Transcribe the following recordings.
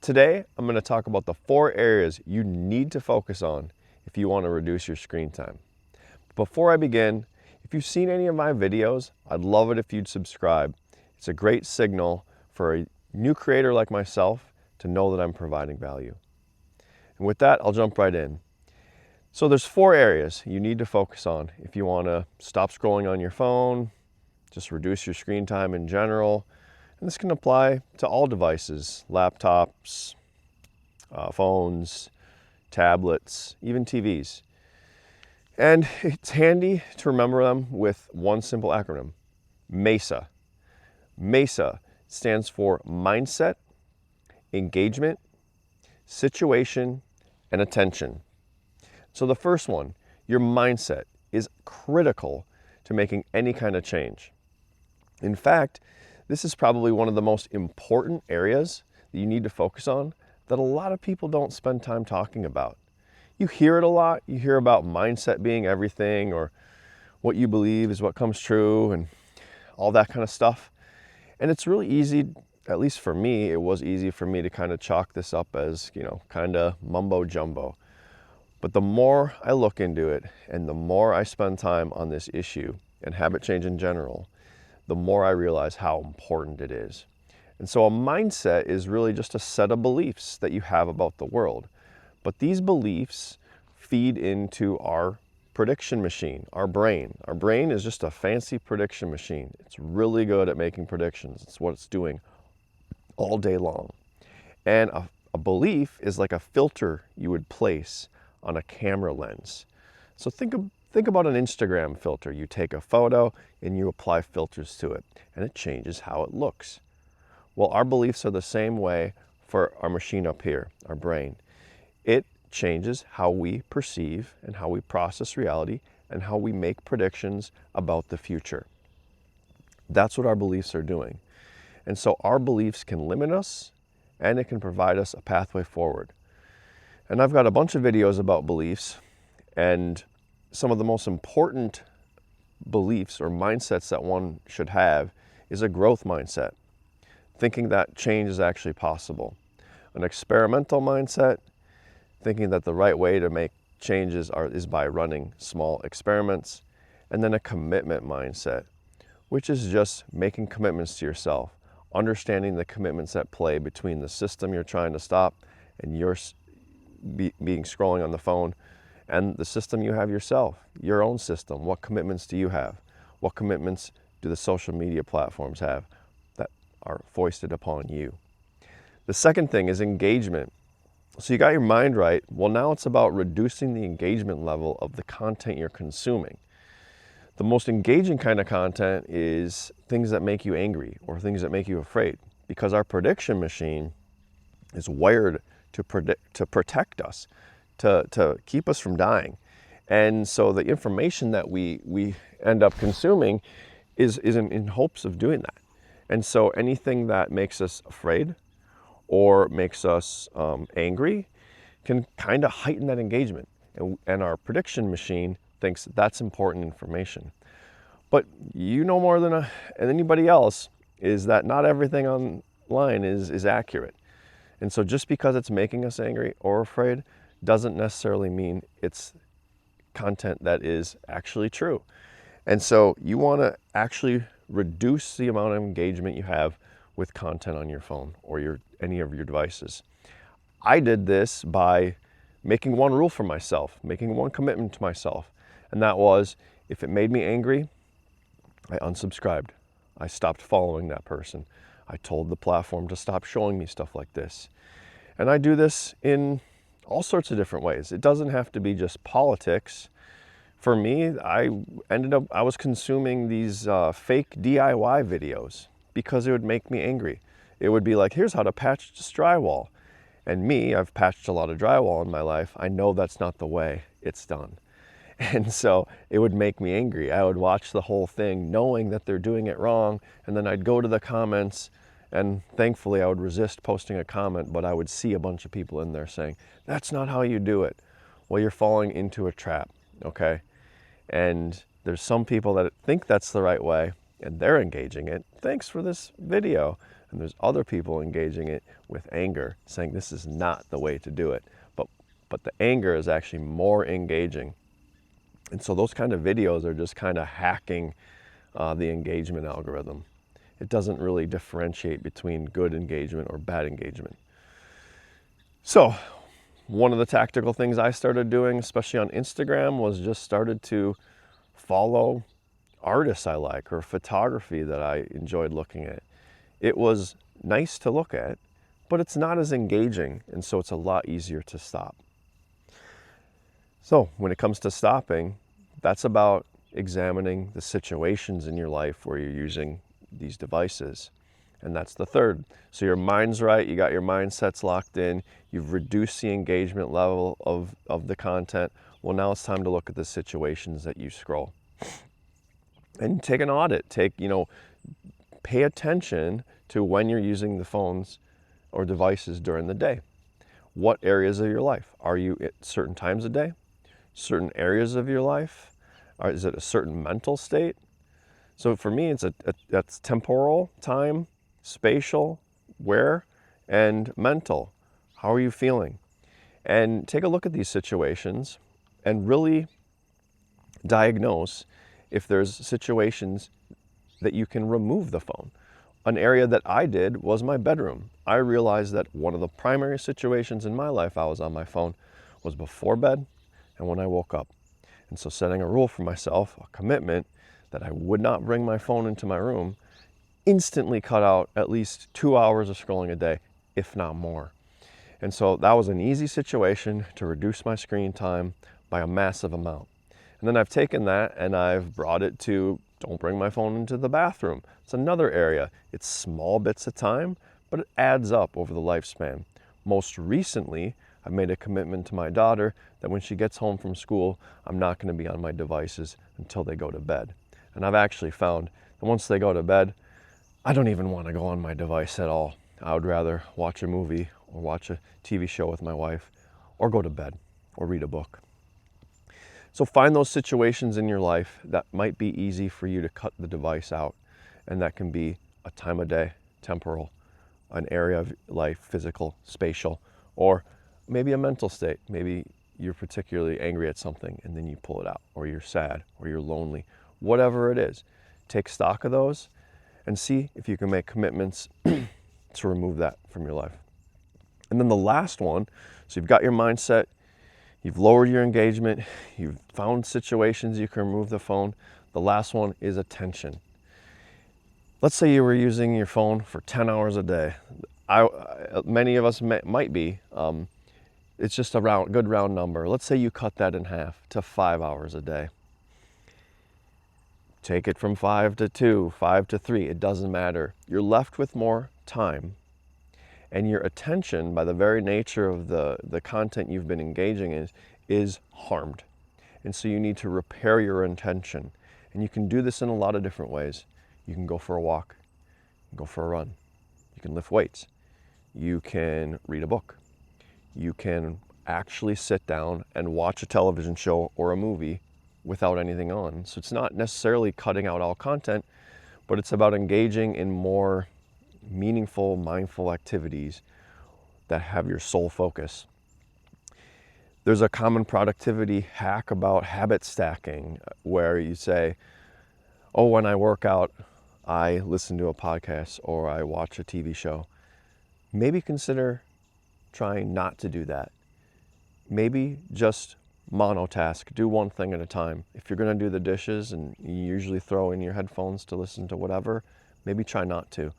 Today, I'm going to talk about the 4 areas you need to focus on if you want to reduce your screen time. Before I begin, if you've seen any of my videos, I'd love it if you'd subscribe. It's a great signal for a new creator like myself to know that I'm providing value. And with that, I'll jump right in. So there's 4 areas you need to focus on if you want to stop scrolling on your phone, just reduce your screen time in general. And this can apply to all devices, laptops, phones, tablets, even TVs. And it's handy to remember them with one simple acronym, MESA. MESA stands for mindset, engagement, situation, and attention. So the first one, your mindset, is critical to making any kind of change. In fact, this is probably one of the most important areas that you need to focus on that a lot of people don't spend time talking about. You hear it a lot. You hear about mindset being everything, or what you believe is what comes true, and all that kind of stuff. And it's really easy, at least for me, it was easy for me to kind of chalk this up as, kind of mumbo jumbo. But the more I look into it and the more I spend time on this issue and habit change in general, the more I realize how important it is. And so a mindset is really just a set of beliefs that you have about the world. But these beliefs feed into our prediction machine, our brain. Our brain is just a fancy prediction machine. It's really good at making predictions. It's what it's doing all day long. And a belief is like a filter you would place on a camera lens. So think about an Instagram filter. You take a photo and you apply filters to it, and it changes how it looks. Well, our beliefs are the same way for our machine up here, our brain. It changes how we perceive and how we process reality and how we make predictions about the future. That's what our beliefs are doing. And so our beliefs can limit us, and it can provide us a pathway forward. And I've got a bunch of videos about beliefs, and some of the most important beliefs or mindsets that one should have is a growth mindset, thinking that change is actually possible. An experimental mindset, thinking that the right way to make changes is by running small experiments. And then a commitment mindset, which is just making commitments to yourself, understanding the commitments at play between the system you're trying to stop and your being scrolling on the phone, and the system you have yourself, your own system. What commitments do you have? What commitments do the social media platforms have that are foisted upon you? The second thing is engagement. So you got your mind right. Well, now it's about reducing the engagement level of the content you're consuming. The most engaging kind of content is things that make you angry or things that make you afraid, because our prediction machine is wired to protect us, to keep us from dying. And so the information that we end up consuming is in hopes of doing that. And so anything that makes us afraid or makes us angry can kind of heighten that engagement. And our prediction machine thinks that's important information. But you know more than anybody else is that not everything online is accurate. And so just because it's making us angry or afraid doesn't necessarily mean it's content that is actually true. And so you want to actually reduce the amount of engagement you have with content on your phone or any of your devices. I did this by making one rule for myself, making one commitment to myself. And that was, if it made me angry, I unsubscribed. I stopped following that person. I told the platform to stop showing me stuff like this. And I do this in all sorts of different ways. It doesn't have to be just politics. For me, I was consuming these fake DIY videos because it would make me angry. It would be like, here's how to patch this drywall. And me, I've patched a lot of drywall in my life. I know that's not the way it's done. And so it would make me angry. I would watch the whole thing knowing that they're doing it wrong. And then I'd go to the comments, and thankfully I would resist posting a comment, but I would see a bunch of people in there saying, that's not how you do it. Well, you're falling into a trap, okay? And there's some people that think that's the right way, and they're engaging it. Thanks for this video. and there's other people engaging it with anger, saying this is not the way to do it. But the anger is actually more engaging. And so those kind of videos are just kind of hacking the engagement algorithm. It doesn't really differentiate between good engagement or bad engagement. So one of the tactical things I started doing, especially on Instagram, was just started to follow artists I like or photography that I enjoyed looking at. It was nice to look at, but it's not as engaging, and so it's a lot easier to stop. So when it comes to stopping, that's about examining the situations in your life where you're using these devices. And that's the third. So your mind's right, you got your mindsets locked in, you've reduced the engagement level of the content. Well, now it's time to look at the situations that you scroll. And take an audit, pay attention to when you're using the phones or devices during the day. What areas of your life? Are you at certain times of day? Certain areas of your life? Or is it a certain mental state? So for me, that's temporal, time, spatial, where, and mental. How are you feeling? And take a look at these situations and really diagnose if there's situations that you can remove the phone. An area that I did was my bedroom. I realized that one of the primary situations in my life I was on my phone was before bed and when I woke up. And so setting a rule for myself, a commitment that I would not bring my phone into my room, instantly cut out at least 2 hours of scrolling a day, if not more. And so that was an easy situation to reduce my screen time by a massive amount. And then I've taken that and I've brought it to don't bring my phone into the bathroom. It's another area. It's small bits of time, but it adds up over the lifespan. Most recently, I've made a commitment to my daughter that when she gets home from school, I'm not going to be on my devices until they go to bed. And I've actually found that once they go to bed, I don't even want to go on my device at all. I would rather watch a movie or watch a TV show with my wife or go to bed or read a book. So find those situations in your life that might be easy for you to cut the device out. And that can be a time of day, temporal, an area of life, physical, spatial, or maybe a mental state. Maybe you're particularly angry at something and then you pull it out, or you're sad, or you're lonely, whatever it is. Take stock of those and see if you can make commitments to remove that from your life. And then the last one, so you've got your mindset, you've lowered your engagement, you've found situations you can remove the phone. The last one is attention. Let's say you were using your phone for 10 hours a day. Many of us might be. It's just a good round number. Let's say you cut that in half to 5 hours a day. Take it from 5 to 2, 5 to 3, it doesn't matter. You're left with more time, and your attention, by the very nature of the content you've been engaging in, is harmed. And so you need to repair your attention. And you can do this in a lot of different ways. You can go for a walk, you can go for a run, you can lift weights, you can read a book, you can actually sit down and watch a television show or a movie without anything on. So it's not necessarily cutting out all content, but it's about engaging in more meaningful, mindful activities that have your sole focus. There's a common productivity hack about habit stacking where you say, oh, when I work out, I listen to a podcast or I watch a TV show. Maybe consider trying not to do that. Maybe just monotask, do one thing at a time. If you're going to do the dishes and you usually throw in your headphones to listen to whatever, maybe try not to,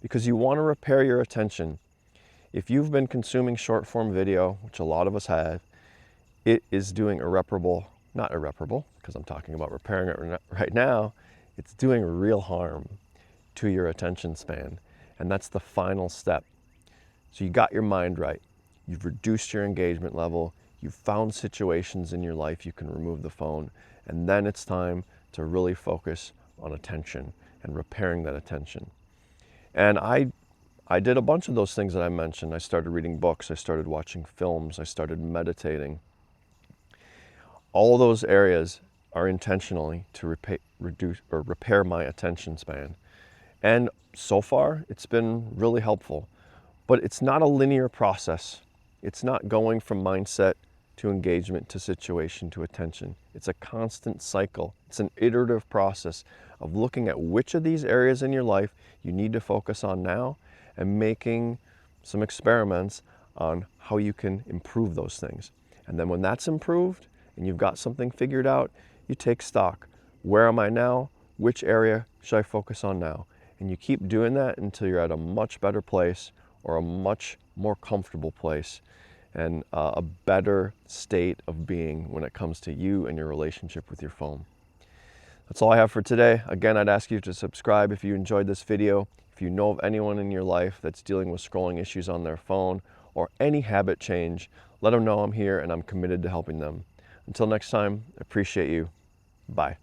because you want to repair your attention. If you've been consuming short form video, which a lot of us have, it is doing not irreparable, because I'm talking about repairing it right now, it's doing real harm to your attention span. And that's the final step. So you got your mind right. You've reduced your engagement level. You've found situations in your life you can remove the phone. And then it's time to really focus on attention and repairing that attention. And I did a bunch of those things that I mentioned. I started reading books. I started watching films. I started meditating. All those areas are intentionally to repair my attention span. And so far, it's been really helpful. But it's not a linear process. It's not going from mindset to engagement to situation to attention. It's a constant cycle. It's an iterative process of looking at which of these areas in your life you need to focus on now and making some experiments on how you can improve those things. And then when that's improved and you've got something figured out, you take stock. Where am I now? Which area should I focus on now? And you keep doing that until you're at a much better place or a much more comfortable place and a better state of being when it comes to you and your relationship with your phone. That's all I have for today. Again, I'd ask you to subscribe if you enjoyed this video. If you know of anyone in your life that's dealing with scrolling issues on their phone or any habit change, let them know I'm here and I'm committed to helping them. Until next time, I appreciate you. Bye.